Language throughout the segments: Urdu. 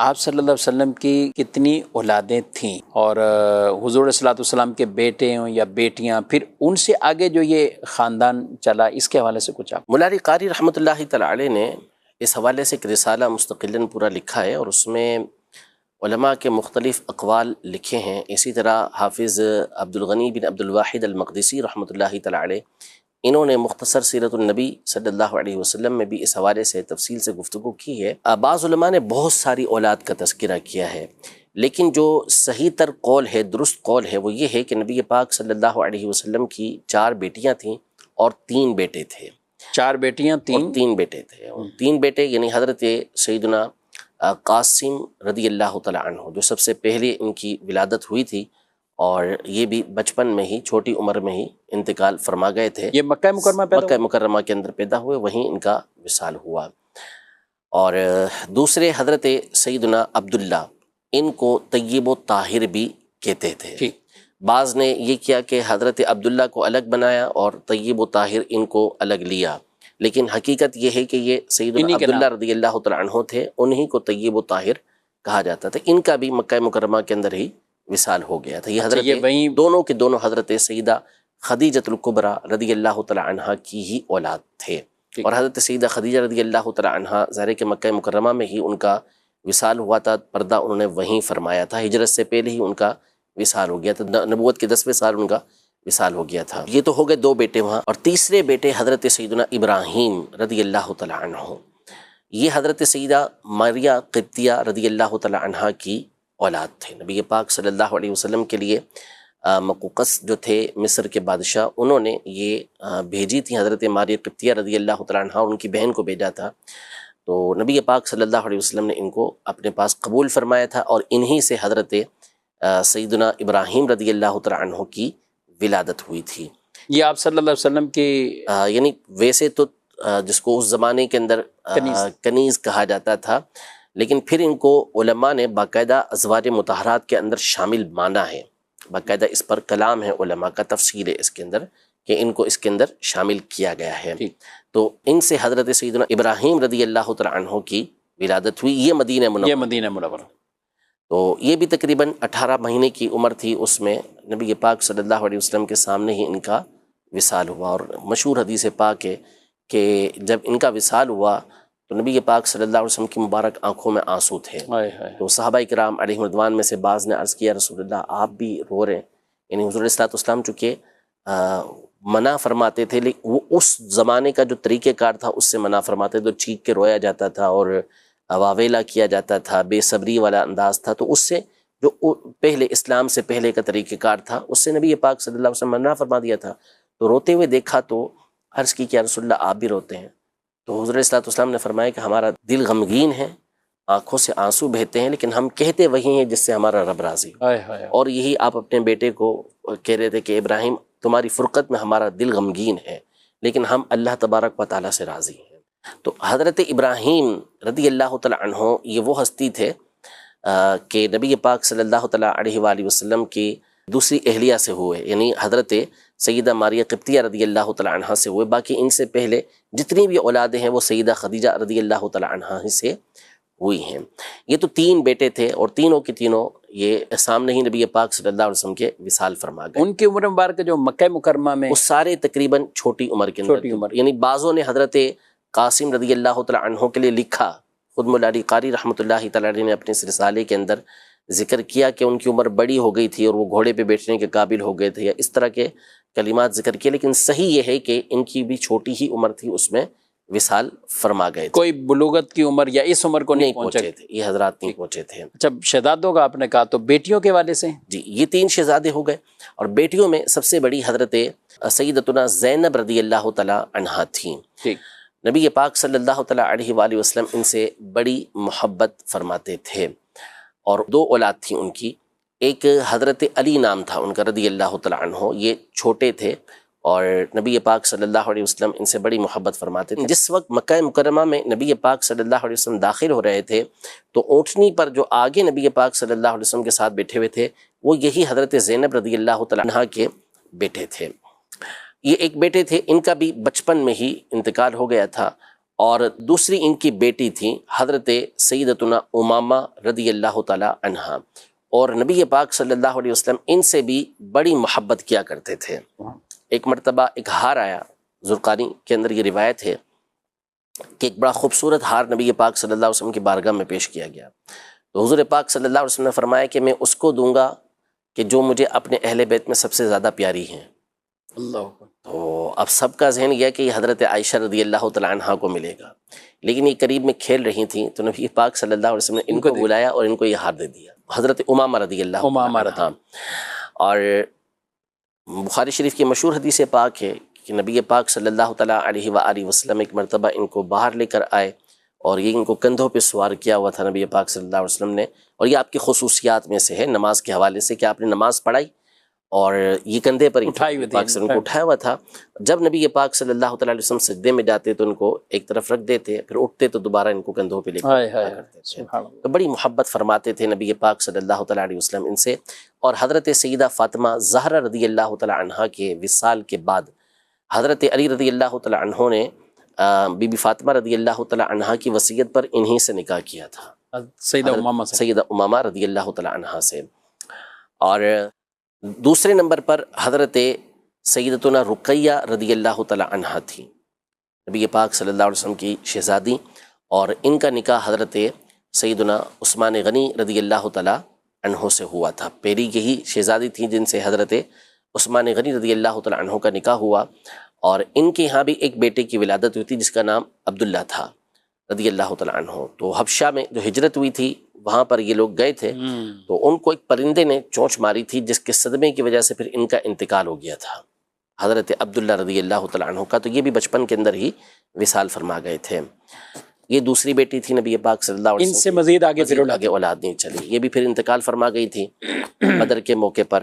آپ صلی اللہ علیہ وسلم کی کتنی اولادیں تھیں، اور حضور صلی اللہ علیہ وسلم کے بیٹے ہوں یا بیٹیاں، پھر ان سے آگے جو یہ خاندان چلا، اس کے حوالے سے کچھ آپ؟ مولا علی قاری رحمۃ اللہ تعالی علیہ نے اس حوالے سے ایک رسالہ مستقلاً پورا لکھا ہے، اور اس میں علماء کے مختلف اقوال لکھے ہیں۔ اسی طرح حافظ عبدالغنی بن عبدالواحد المقدسی رحمۃ اللہ تعالی علیہ، انہوں نے مختصر سیرت النبی صلی اللہ علیہ وسلم میں بھی اس حوالے سے تفصیل سے گفتگو کی ہے۔ بعض علماء نے بہت ساری اولاد کا تذکرہ کیا ہے، لیکن جو صحیح تر قول ہے، درست قول ہے، وہ یہ ہے کہ نبی پاک صلی اللہ علیہ وسلم کی 4 بیٹیاں تھیں اور 3 بیٹے تھے۔ 4 بیٹیاں، اور 3 بیٹے تھے، اور 3 بیٹے یعنی حضرت سیدنا قاسم رضی اللہ تعالیٰ عنہ، جو سب سے پہلے ان کی ولادت ہوئی تھی، اور یہ بھی بچپن میں ہی، چھوٹی عمر میں ہی انتقال فرما گئے تھے۔ یہ مکہ مکرمہ پیدا مکہ مکرمہ کے اندر پیدا ہوئے، وہیں ان کا وصال ہوا۔ اور دوسرے حضرت سیدنا عبداللہ، ان کو طیب و طاہر بھی کہتے تھے۔ بعض نے یہ کیا کہ حضرت عبداللہ کو الگ بنایا اور طیب و طاہر ان کو الگ لیا، لیکن حقیقت یہ ہے کہ یہ سیدنا عبداللہ رضی اللہ تعالیٰ عنہ تھے، انہی کو طیب و طاہر کہا جاتا تھا۔ ان کا بھی مکہ مکرمہ کے اندر ہی وصال ہو گیا تھا۔ یہ حضرت دونوں کے دونوں حضرت سیدہ خدیجۃ الکبریٰ رضی اللہ تعالیٰ عنہ کی ہی اولاد تھے، اور حضرت سیدہ خدیجہ رضی اللہ تعالیٰ عنہ ظاہر ہے کہ مکہ مکرمہ میں ہی ان کا وصال ہوا تھا، پردہ انہوں نے وہیں فرمایا تھا، ہجرت سے پہلے ہی ان کا وصال ہو گیا تھا، نبوت کے 10ویں سال ان کا وصال ہو گیا تھا۔ یہ تو ہو گئے 2 بیٹے وہاں، اور تیسرے بیٹے حضرت سیدنا ابراہیم رضی اللہ تعالیٰ عنہ، یہ حضرت سیدہ ماریہ قبطیہ رضی اللہ تعالیٰ عنہ کی اولاد تھے۔ نبی پاک صلی اللہ علیہ وسلم کے لیے مقوقس جو تھے مصر کے بادشاہ، انہوں نے یہ بھیجی تھی حضرت ماریہ قبطیہ رضی اللہ تعالیٰ عنہ، اور ان کی بہن کو بھیجا تھا، تو نبی پاک صلی اللہ علیہ وسلم نے ان کو اپنے پاس قبول فرمایا تھا، اور انہی سے حضرت سیدنا ابراہیم رضی اللہ تعالیٰ عنہ کی ولادت ہوئی تھی۔ یہ آپ صلی اللہ علیہ وسلم کی یعنی ویسے تو جس کو اس زمانے کے اندر کنیز کہا جاتا تھا، لیکن پھر ان کو علماء نے باقاعدہ ازواج مطہرات کے اندر شامل مانا ہے، باقاعدہ اس پر کلام ہے علماء کا، تفصیل ہے اس کے اندر کہ ان کو اس کے اندر شامل کیا گیا ہے۔ تو ان سے حضرت سیدنا ابراہیم رضی اللہ تعالیٰ عنہ کی ولادت ہوئی، یہ مدینہ منورہ۔ تو یہ بھی تقریباً 18 مہینے کی عمر تھی اس میں، نبی پاک صلی اللہ علیہ وسلم کے سامنے ہی ان کا وصال ہوا، اور مشہور حدیث پاک ہے کہ جب ان کا وصال ہوا تو نبی پاک صلی اللہ علیہ وسلم کی مبارک آنکھوں میں آنسو تھے، تو صحابہ کرام علیہ رضوان میں سے بعض نے عرض کیا رسول اللہ آپ بھی رو رہے ہیں، یعنی حضور صلی اللہ علیہ وسلم چونکہ منع فرماتے تھے، لیکن وہ اس زمانے کا جو طریقہ کار تھا اس سے منع فرماتے تھے، تو چیخ کے رویا جاتا تھا اور واویلا کیا جاتا تھا، بے صبری والا انداز تھا، تو اس سے جو پہلے اسلام سے پہلے کا طریقہ کار تھا اس سے نبی پاک صلی اللہ علیہ وسلم منع فرما دیا تھا۔ تو روتے ہوئے دیکھا تو عرض کی کہ یا رسول اللہ آپ بھی روتے ہیں؟ تو حضور صلی اللہ علیہ وسلم نے فرمایا کہ ہمارا دل غمگین ہے، آنکھوں سے آنسو بہتے ہیں، لیکن ہم کہتے وہی ہیں جس سے ہمارا رب راضی ہو۔ اور یہی آپ اپنے بیٹے کو کہہ رہے تھے کہ ابراہیم تمہاری فرقت میں ہمارا دل غمگین ہے، لیکن ہم اللہ تبارک و تعالیٰ سے راضی ہیں۔ تو حضرت ابراہیم رضی اللہ تعالیٰ عنہ یہ وہ ہستی تھے کہ نبی پاک صلی اللہ تعالیٰ علیہ وآلہ وسلم کی دوسری اہلیہ سے ہوئے، یعنی حضرت سیدہ ماریہ قبطیہ رضی اللہ تعالیٰ عنہ سے ہوئے، باقی ان سے پہلے جتنی بھی اولادیں ہیں وہ سیدہ خدیجہ رضی اللہ تعالیٰ عنہ سے ہوئی ہیں۔ یہ تو 3 بیٹے تھے، اور تینوں کے تینوں یہ سامنے ہی نبی پاک صلی اللہ علیہ وسلم کے وصال فرما گئے۔ ان کی عمر مبارک جو مکہ مکرمہ میں، وہ سارے تقریباً چھوٹی عمر کے اندر، یعنی بعضوں نے حضرت قاسم رضی اللہ تعالیٰ عنہ کے لیے لکھا، خود مولا علی قاری رحمۃ اللہ تعالیٰ علیہ نے اپنے اس رسالے کے اندر ذکر کیا کہ ان کی عمر بڑی ہو گئی تھی اور وہ گھوڑے پہ بیٹھنے کے قابل ہو گئے تھے، یا اس طرح کے کلمات ذکر کیے، لیکن صحیح یہ ہے کہ ان کی بھی چھوٹی ہی عمر تھی، اس میں وصال فرما گئے تھے، کوئی بلوغت کی عمر یا اس عمر کو نہیں پہنچے تھے، یہ حضرات نہیں پہنچے تھے۔ اچھا، شہزادوں کا آپ نے کہا، تو بیٹیوں کے والے سے؟ جی، یہ 3 شہزادے ہو گئے، اور بیٹیوں میں سب سے بڑی حضرت سیدتنا زینب رضی اللہ تعالیٰ عنہا تھیں۔ نبی پاک صلی اللہ تعالیٰ علیہ وآلہ وسلم ان سے بڑی محبت فرماتے تھے، اور 2 اولاد تھیں ان کی، ایک حضرت علی نام تھا ان کا رضی اللہ تعالیٰ عنہ، یہ چھوٹے تھے اور نبی پاک صلی اللہ علیہ وسلم ان سے بڑی محبت فرماتے تھے۔ جس وقت مکہ مکرمہ میں نبی پاک صلی اللہ علیہ وسلم داخل ہو رہے تھے تو اونٹنی پر جو آگے نبی پاک صلی اللہ علیہ وسلم کے ساتھ بیٹھے ہوئے تھے وہ یہی حضرت زینب رضی اللہ تعالیٰ عنہ کے بیٹے تھے۔ یہ ایک بیٹے تھے، ان کا بھی بچپن میں ہی انتقال ہو گیا تھا، اور دوسری ان کی بیٹی تھی حضرت سیدتنا امامہ رضی اللہ تعالی عنہا، اور نبی پاک صلی اللہ علیہ وسلم ان سے بھی بڑی محبت کیا کرتے تھے۔ ایک مرتبہ ایک ہار آیا، زرقانی کے اندر یہ روایت ہے کہ ایک بڑا خوبصورت ہار نبی پاک صلی اللہ علیہ وسلم کی بارگاہ میں پیش کیا گیا، تو حضور پاک صلی اللہ علیہ وسلم نے فرمایا کہ میں اس کو دوں گا کہ جو مجھے اپنے اہل بیت میں سب سے زیادہ پیاری ہیں۔ اللہ، تو اب سب کا ذہن یہ کہ یہ حضرت عائشہ رضی اللہ تعالیٰ عنہا کو ملے گا، لیکن یہ قریب میں کھیل رہی تھیں تو نبی پاک صلی اللہ علیہ وسلم نے ان کو بلایا اور ان کو یہ ہار دے دیا، حضرت امامہ رضی اللہ عنہا۔ اور بخاری شریف کی مشہور حدیث پاک ہے کہ نبی پاک صلی اللہ تعالیٰ علیہ وآلہ وسلم ایک مرتبہ ان کو باہر لے کر آئے اور یہ ان کو کندھوں پہ سوار کیا ہوا تھا نبی پاک صلی اللہ علیہ وسلم نے، اور یہ آپ کی خصوصیات میں سے ہے نماز کے حوالے سے کہ آپ نے نماز پڑھائی اور یہ کندھے پر پاک سے ان کو اٹھایا ہوا تھا۔ جب نبی پاک صلی اللہ تعالیٰ علیہ وسلم سجدے میں جاتے تو ان کو ایک طرف رکھ دیتے، پھر اٹھتے تو دوبارہ ان کو کندھوں پہ لے کرتے تھے۔ تو بڑی محبت فرماتے تھے نبی پاک صلی اللہ تعالیٰ علیہ وسلم ان سے۔ اور حضرت سیدہ فاطمہ زہرا رضی اللہ تعالیٰ عنہا کے وصال کے بعد حضرت علی رضی اللہ تعالیٰ عنہ نے بی بی فاطمہ رضی اللہ تعالیٰ عنہا کی وصیت پر انہی سے نکاح کیا تھا، سیدہ امامہ رضی اللہ تعالیٰ عنہا سے۔ اور دوسرے نمبر پر حضرت سیدتنا رقیہ رضی اللہ تعالیٰ عنہا تھی، نبی پاک صلی اللہ علیہ وسلم کی شہزادی، اور ان کا نکاح حضرت سیدنا عثمان غنی رضی اللہ تعالیٰ عنہ سے ہوا تھا۔ پہلی یہی شہزادی تھیں جن سے حضرت عثمان غنی رضی اللہ تعالیٰ عنہ کا نکاح ہوا، اور ان کے یہاں بھی ایک بیٹے کی ولادت ہوئی تھی جس کا نام عبداللہ تھا رضی اللہ تعالیٰ عنہ۔ تو حبشہ میں جو ہجرت ہوئی تھی وہاں پر یہ لوگ گئے تھے، تو ان کو ایک پرندے نے چونچ ماری تھی جس کے صدمے کی وجہ سے پھر ان کا انتقال ہو گیا تھا حضرت عبداللہ رضی اللہ تعالیٰ عنہ کا، تو یہ بھی بچپن کے اندر ہی وصال فرما گئے تھے۔ یہ دوسری بیٹی تھی نبی پاک صلی اللہ علیہ وسلم، ان سے مزید آگے اولاد نہیں چلی، یہ بھی پھر انتقال فرما گئی تھی بدر کے موقع پر۔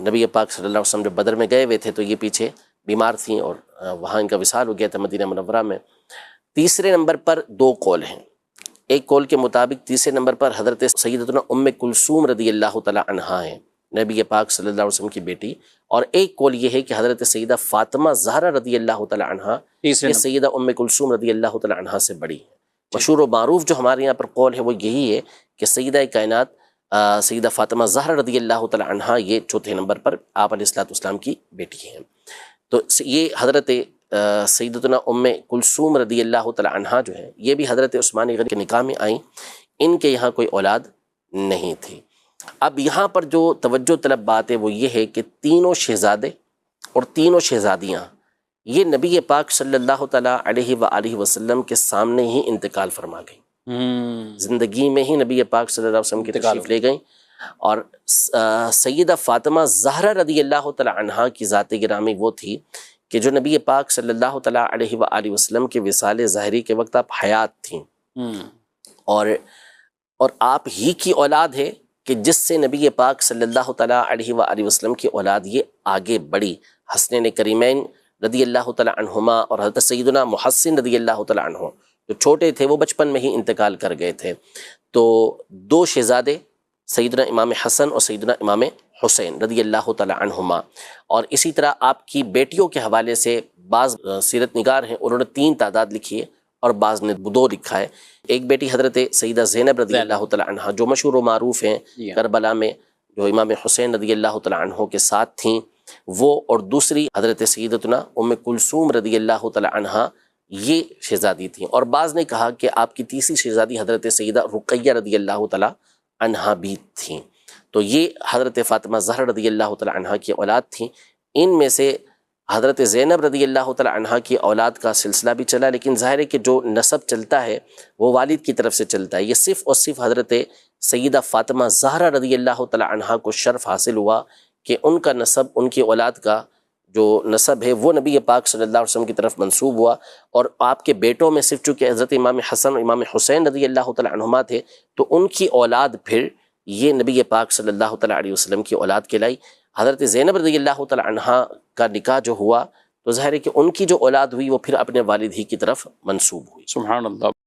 نبی پاک صلی اللہ علیہ وسلم جب بدر میں گئے ہوئے تھے تو یہ پیچھے بیمار تھیں اور وہاں ان کا وصال ہو گیا تھا مدینہ منورہ میں۔ تیسرے نمبر پر دو قول ہیں، ایک قول کے مطابق تیسرے نمبر پر حضرت سیدتنا ام کلثوم رضی اللہ تعالیٰ عنہا ہیں، نبی پاک صلی اللہ علیہ وسلم کی بیٹی، اور ایک قول یہ ہے کہ حضرت سیدہ فاطمہ زہرا رضی اللہ تعالیٰ عنہا یہ سیدہ ام کلثوم رضی اللہ تعالیٰ عنہا سے بڑی ہے۔ مشہور و معروف جو ہمارے یہاں پر قول ہے وہ یہی ہے کہ سیدہ کائنات سیدہ فاطمہ زہرا رضی اللہ تعالیٰ عنہا یہ چوتھے نمبر پر آپ علیہ الصلوۃ والسلام کی بیٹی ہیں۔ تو یہ حضرت سیدتنا ام کلثوم رضی اللہ تعالیٰ عنہا جو ہے یہ بھی حضرت عثمان غنی کے نکاح میں آئیں، ان کے یہاں کوئی اولاد نہیں تھی۔ اب یہاں پر جو توجہ طلب بات ہے وہ یہ ہے کہ تینوں شہزادے اور تینوں شہزادیاں یہ نبی پاک صلی اللہ تعالیٰ علیہ وآلہ وسلم کے سامنے ہی انتقال فرما گئیں، زندگی میں ہی نبی پاک صلی اللہ علیہ وسلم کی تشریف لے گئیں۔ اور سیدہ فاطمہ زہرا رضی اللہ تعالیٰ عنہا کی ذات گرامی وہ تھی کہ جو نبی پاک صلی اللہ تعالیٰ علیہ وآلہ وسلم کے وصال ظاہری کے وقت آپ حیات تھیں، اور آپ ہی کی اولاد ہے کہ جس سے نبی پاک صلی اللہ تعالیٰ علیہ وآلہ وسلم کی اولاد یہ آگے بڑھی۔ حسنین کریمین رضی اللہ تعالیٰ عنہما اور حضرت سیدنا محسن رضی اللہ تعالیٰ عنہ جو چھوٹے تھے وہ بچپن میں ہی انتقال کر گئے تھے۔ تو دو شہزادے سیدنا امام حسن اور سیدنا امام حسین رضی اللہ تعالیٰ عنہما، اور اسی طرح آپ کی بیٹیوں کے حوالے سے بعض سیرت نگار ہیں انہوں نے 3 تعداد لکھی ہے اور بعض نے 2 لکھا ہے۔ ایک بیٹی حضرت سیدہ زینب رضی اللہ تعالیٰ عنہ جو مشہور و معروف ہیں کربلا میں، جو امام حسین رضی اللہ تعالیٰ عنہ کے ساتھ تھیں وہ، اور دوسری حضرت سیدتنا ام کلثوم رضی اللہ تعالیٰ عنہ یہ شہزادی تھیں، اور بعض نے کہا کہ آپ کی تیسری شہزادی حضرت سیدہ رقیہ رضی اللہ تعالیٰ عنہا بھی تھیں۔ تو یہ حضرت فاطمہ زہرا رضی اللہ تعالیٰ عنہا کی اولاد تھیں۔ ان میں سے حضرت زینب رضی اللہ تعالیٰ عنہا کی اولاد کا سلسلہ بھی چلا، لیکن ظاہر ہے کہ جو نسب چلتا ہے وہ والد کی طرف سے چلتا ہے۔ یہ صرف اور صرف حضرت سیدہ فاطمہ زہرا رضی اللہ تعالیٰ عنہا کو شرف حاصل ہوا کہ ان کا نسب، ان کی اولاد کا جو نسب ہے وہ نبی پاک صلی اللہ علیہ وسلم کی طرف منسوب ہوا، اور آپ کے بیٹوں میں صرف چونکہ حضرت امام حسن اور امام حسین رضی اللہ تعالیٰ عنہما تھے تو ان کی اولاد پھر یہ نبی پاک صلی اللہ تعالیٰ علیہ وسلم کی اولاد کہلائی۔ حضرت زینب رضی اللہ تعالیٰ عنہا کا نکاح جو ہوا تو ظاہر ہے کہ ان کی جو اولاد ہوئی وہ پھر اپنے والد ہی کی طرف منسوب ہوئی۔ سبحان اللہ۔